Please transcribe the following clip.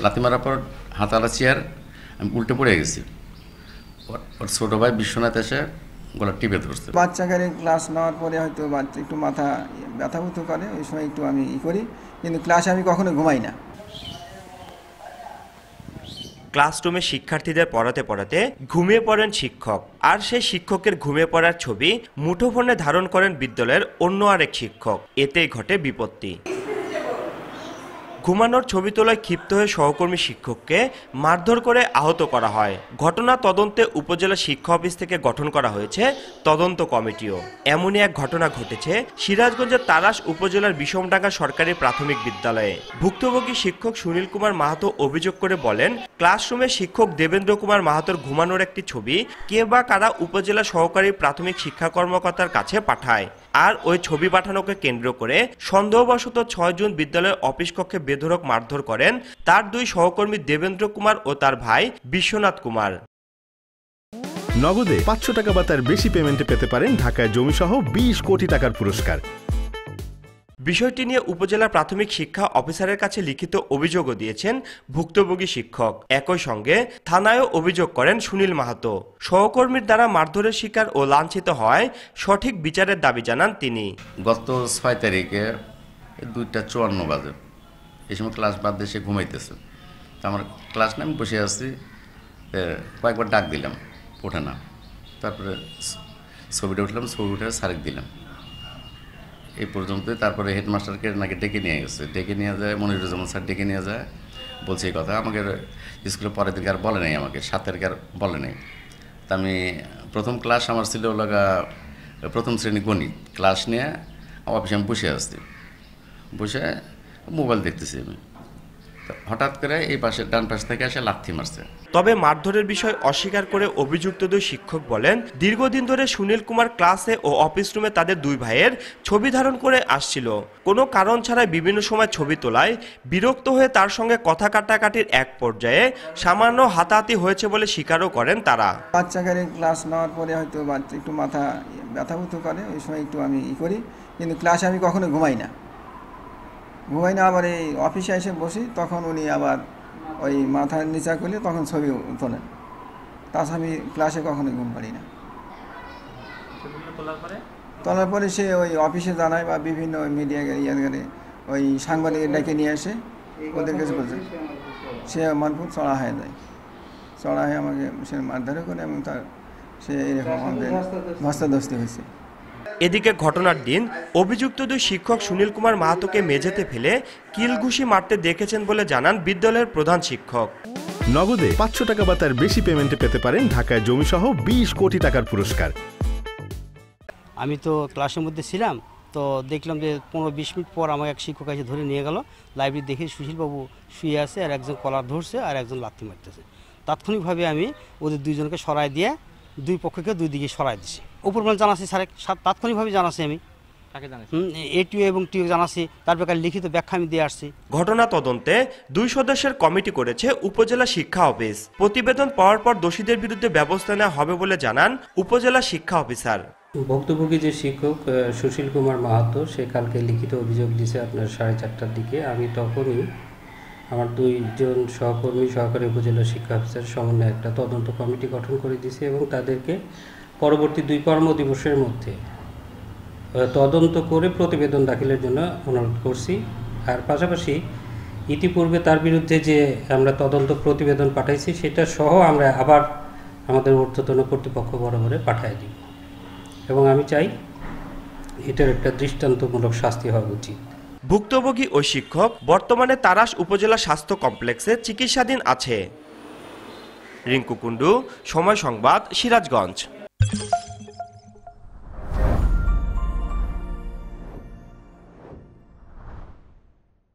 লাথি মারার পর হাতালা চেয়ার আমি উল্টে পড়ে গেছি। ওর ছোটো ভাই বিশ্বনাথ এসে গলা টিপে ধরছে। বাচ্চাকারে ক্লাস নেওয়ার পরে হয়তো বাচ্চা একটু মাথা ব্যথাভূত করে, ওই সময় একটু আমি করি, কিন্তু ক্লাসে আমি কখনো ঘুমাই না। ক্লাসরুমে শিক্ষার্থীদের পড়াতে পড়াতে ঘুমিয়ে পড়েন শিক্ষক, আর সেই শিক্ষকের ঘুমিয়ে পড়ার ছবি মুঠোফোনে ধারণ করেন বিদ্যালয়ের অন্য আরেক শিক্ষক। এতেই ঘটে বিপত্তি। ঘুমানোর ছবি তোলায় ক্ষিপ্ত হয়ে সহকর্মী শিক্ষককে মারধর করে আহত করা হয়। ঘটনা তদন্তে উপজেলা শিক্ষা অফিস থেকে গঠন করা হয়েছে তদন্ত কমিটিও। এমনই এক ঘটনা ঘটেছে সিরাজগঞ্জের তারাস উপজেলার বিষমডাঙ্গা সরকারি প্রাথমিক বিদ্যালয়ে। ভুক্তভোগী শিক্ষক সুনীল কুমার মাহাতো অভিযোগ করে বলেন, ক্লাসরুমে শিক্ষক দেবেন্দ্র কুমার মাহাতোর ঘুমানোর একটি ছবি কে বা কারা উপজেলা সহকারী প্রাথমিক শিক্ষা কর্মকর্তার কাছে পাঠায়, আর ওই ছবি পাঠানোকে কেন্দ্র করে সন্দেহবশত 6 জুন বিদ্যালয়ের অফিস কক্ষে বেধড়ক মারধর করেন তার 2 সহকর্মী দেবেন্দ্র কুমার ও তার ভাই বিশ্বনাথ কুমার। নগদে 500 টাকা বা তার বেশি পেমেন্টে পেতে পারেন ঢাকায় জমিসহ 20 কোটি টাকার পুরস্কার। বিষয়টি নিয়ে উপজেলা প্রাথমিক শিক্ষা অফিসারের কাছে লিখিত অভিযোগও দিয়েছেন ভুক্তভোগী শিক্ষক। একই সঙ্গে থানায়ও অভিযোগ করেন সুনীল মাহাতো। সহকর্মীর দ্বারা মারধরের শিকার ও লাঞ্ছিত হয় সঠিক বিচারের দাবি জানান তিনি। গত 6 তারিখে 2:54 বাজে এই সময় ক্লাস বাদ দিয়ে সে ঘুমাইতেছে। তো আমার ক্লাস নিয়ে আমি বসে আছি, কয়েকবার ডাক দিলাম, ওঠে না। তারপরে ছবিটা উঠলাম, ছবি উঠে স্যারেক দিলাম, এই পর্যন্তই। তারপরে হেডমাস্টারকে নাকি ডেকে নিয়ে গেছে, ডেকে নিয়ে যায় মনিরুজ্জামান স্যার ডেকে নিয়ে যায়, বলছে এই কথা। আমাকে স্কুলে পরের দিনকে আর বলে নাই, আমাকে 7 তারিখে আর বলে নাই। তা আমি প্রথম ক্লাস আমার ছিল প্রথম শ্রেণী গণিত ক্লাস নিয়ে অফিসে আমি বসে আসছি, বসে মোবাইল দেখতেছি আমি। হঠাৎ করে এই পাশে ডান পাশ থেকে এসে লাথি মারছে। তবে মারধরের বিষয় অস্বীকার করে অভিযুক্ত 2 শিক্ষক বলেন, দীর্ঘদিন ধরে সুনীল কুমার ক্লাসে ও অফিস রুমে তাদের 2 ভাইয়ের ছবি ধারণ করে আসছিল। কোনো কারণ ছাড়াই বিভিন্ন সময় ছবি তোলায় বিরক্ত হয়ে তার সঙ্গে কথা কাটাকাটির এক পর্যায়ে সামান্য হাতাহাতি হয়েছে বলে স্বীকারও করেন তারা। বাচ্চাকারে ক্লাস নেওয়ার পরে হয়তো বাচ্চা একটু মাথা ব্যথাভূত করে, ওই সময় একটু আমি করি, কিন্তু ক্লাসে আমি কখনো ঘুমাই না। আবার এই অফিসে এসে বসি, তখন উনি আবার ওই মাথার নিচা করলে তখন ছবি তোলেন। তাছাড়া আমি ক্লাসে কখনোই ঘুম পারি না। তোলার পরে সে ওই অফিসে জানায় বা বিভিন্ন মিডিয়া ওই সাংবাদিকের ডেকে নিয়ে আসে, ওদের কাছে বলছে, সে মারফত চড়া হয়ে যায়, চড়া হয়ে আমাকে সে মারধরে করে এবং তার সে এরকম আমাদের ধস্তাধস্তি হয়েছে। এদিকে ঘটনার দিন অভিযুক্ত 2 শিক্ষক সুনীল কুমার মাহাতোকে মেঝেতে ফেলে কিলঘুষি মারতে দেখেছেন বলে জানান বিদ্যালয়ের প্রধান শিক্ষক। নগদে 500 টাকা বা তার বেশি পেমেন্টে পেতে পারেন ঢাকায় জমিসহ 20 কোটি টাকার পুরস্কার। আমি তো ক্লাসের মধ্যে ছিলাম, তো দেখলাম যে 15-20 মিনিট পর আমাকে এক শিক্ষক এসে ধরে নিয়ে গেল। লাইব্রেরি দেখে সুশীলবাবু শুয়ে আছে, আর একজন কলার ধরছে আর একজন লাথি মারতেছে। তাৎক্ষণিকভাবে আমি ওদের 2 জনকে সরাই দিয়ে 2 পক্ষকে 2 দিকে সরাই দিছি। উপরমান জানাচ্ছি স্যার, তাৎক্ষণিকভাবে জানাচ্ছি আমি এটিও এবং টিও জানাচ্ছি, তার ব্যাপারে লিখিত ব্যাখ্যা আমি দিয়ে আসছি। ঘটনা তদন্তে 2 সদস্যের কমিটি করেছে উপজেলা শিক্ষা অফিস। প্রতিবেদন পাওয়ার পর দোষীদের বিরুদ্ধে ব্যবস্থা নেওয়া হবে বলে জানান উপজেলা শিক্ষা অফিসার। ভুক্তভোগী যে শিক্ষক সুশীল কুমার মাহাতো, সে কালকে লিখিত অভিযোগ দিয়েছে আপনার 4:30টার দিকে। আমি তখনই আমার 2 জন সহকর্মী সহকারী উপজেলা শিক্ষা অফিসার সমন্বয়ে একটা তদন্ত কমিটি গঠন করে দিয়েছি এবং তাদেরকে পরবর্তী 2 কর্মদিবসের মধ্যে তদন্ত করে প্রতিবেদন দাখিলের জন্য অনুরোধ করছি। আর পাশাপাশি ইতিপূর্বে তার বিরুদ্ধে যে আমরা তদন্ত প্রতিবেদন পাঠাইছি সেটা সহ আমরা আবার আমাদের ঊর্ধ্বতন কর্তৃপক্ষ বরাবরে পাঠিয়ে দিব এবং আমি চাই এটার একটা দৃষ্টান্তমূলক শাস্তি হওয়া উচিত। ভুক্তভোগী ওই শিক্ষক বর্তমানে তারাস উপজেলা স্বাস্থ্য কমপ্লেক্সে চিকিৎসাধীন আছে। রিঙ্কু কুন্ডু, সময় সংবাদ, সিরাজগঞ্জ।